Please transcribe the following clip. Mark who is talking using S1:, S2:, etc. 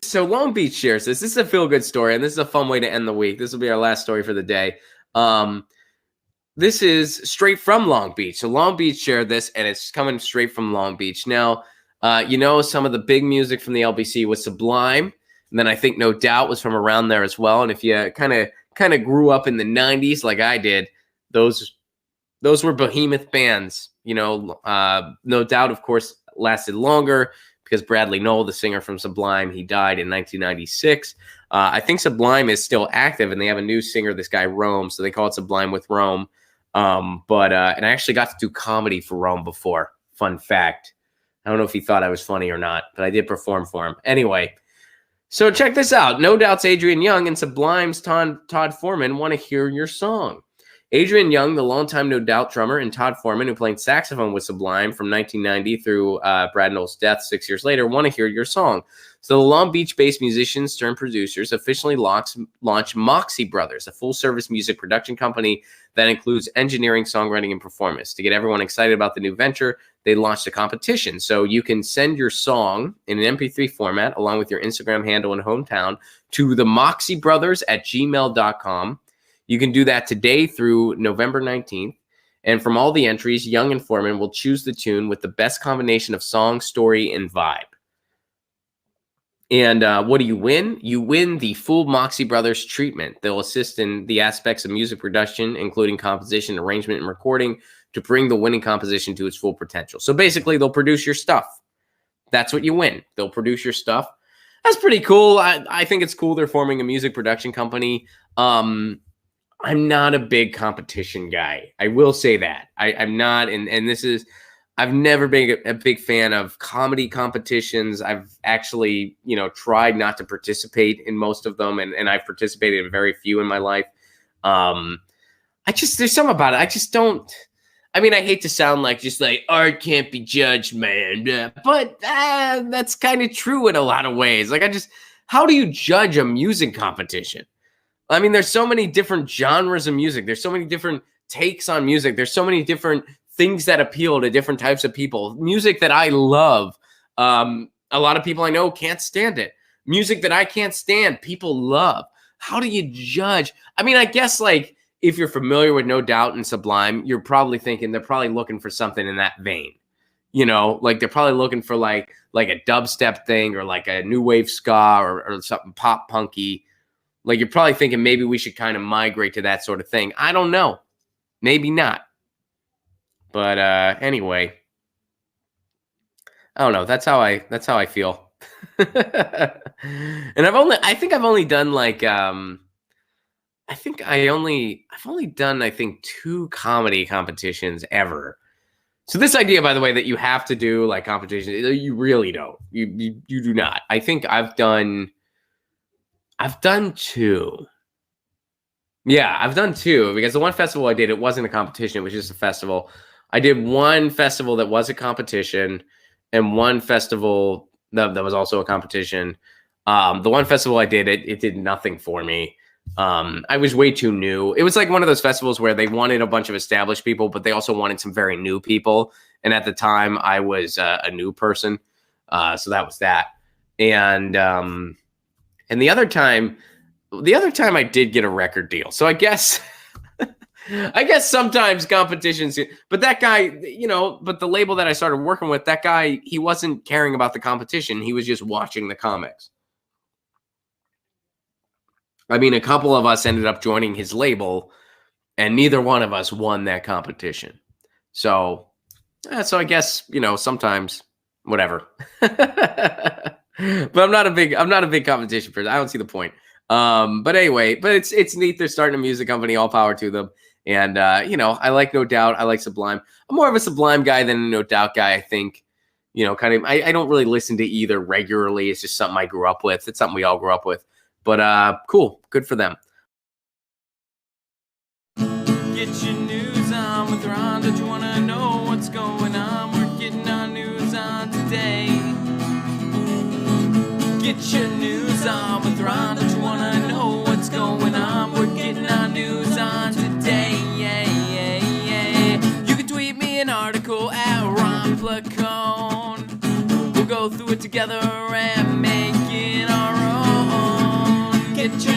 S1: So Long Beach shares this. This is a feel-good story, and this is a fun way to end the week. This will be our last story for the day. This is straight from Long Beach. So Long Beach shared this, and it's coming straight from Long Beach. Now, some of the big music from the LBC was Sublime, and then I think No Doubt was from around there as well. And if you kind of grew up in the 90s like I did, those were behemoth bands. No Doubt, of course, lasted longer because Bradley Noel, the singer from Sublime, he died in 1996. I think Sublime is still active, and they have a new singer, this guy Rome, so they call it Sublime with Rome. And I actually got to do comedy for Rome before. Fun fact. I don't know if he thought I was funny or not, but I did perform for him. Anyway, so check this out. No Doubt's Adrian Young and Sublime's Todd Foreman want to hear your song. Adrian Young, the longtime No Doubt drummer, and Todd Foreman, who played saxophone with Sublime from 1990 through Brad Noel's death 6 years later, want to hear your song. So the Long Beach-based musicians turned producers officially launched Moxie Brothers, a full-service music production company that includes engineering, songwriting, and performance. To get everyone excited about the new venture, they launched a competition. So you can send your song in an MP3 format, along with your Instagram handle and hometown, to the moxiebrothers@gmail.com. You can do that today through November 19th. And from all the entries, Young and Foreman will choose the tune with the best combination of song, story, and vibe. And what do you win? You win the full Moxie Brothers treatment. They'll assist in the aspects of music production, including composition, arrangement, and recording, to bring the winning composition to its full potential. So basically, they'll produce your stuff. That's what you win. They'll produce your stuff. That's pretty cool. I think it's cool they're forming a music production company. I'm not a big competition guy. I will say that. I'm not, and this is, I've never been a big fan of comedy competitions. I've actually, tried not to participate in most of them, and I've participated in very few in my life. There's something about it. I just don't, I hate to sound like art can't be judged, man. But that's kind of true in a lot of ways. How do you judge a music competition? There's so many different genres of music. There's so many different takes on music. There's so many different things that appeal to different types of people. Music that I love, a lot of people I know can't stand it. Music that I can't stand, people love. How do you judge? I guess if you're familiar with No Doubt and Sublime, you're probably thinking they're probably looking for something in that vein. They're probably looking for like a dubstep thing, or like a new wave ska, or something pop punky. You're probably thinking maybe we should kind of migrate to that sort of thing. I don't know. Maybe not. But anyway, I don't know. That's how I feel. And I've only done I've only done 2 comedy competitions ever. So this idea, by the way, that you have to do competitions, you really don't. You do not. I think I've done 2. Yeah, I've done 2, because the one festival I did, it wasn't a competition. It was just a festival. I did one festival that was a competition, and one festival that was also a competition. The one festival I did, it did nothing for me. I was way too new. It was like one of those festivals where they wanted a bunch of established people, but they also wanted some very new people. And at the time, I was a new person. So that was that. And the other time I did get a record deal. So I guess sometimes competitions, but that guy, but the label that I started working with, that guy, he wasn't caring about the competition. He was just watching the comics. A couple of us ended up joining his label, and neither one of us won that competition. So I guess, sometimes whatever. But I'm not a big competition person. I don't see the point. But anyway, it's neat. They're starting a music company. All power to them. And, I like No Doubt. I like Sublime. I'm more of a Sublime guy than a No Doubt guy, I think. I don't really listen to either regularly. It's just something I grew up with. It's something we all grew up with. But cool. Good for them.
S2: Get your news on with Ron. Don't you want to know what's going on? We're getting our news on today. Get your news on with Ron. Don't you want to know what's going on? We're getting our news on today. You can tweet me an article at Ron Placone. We'll go through it together and make it our own. Get your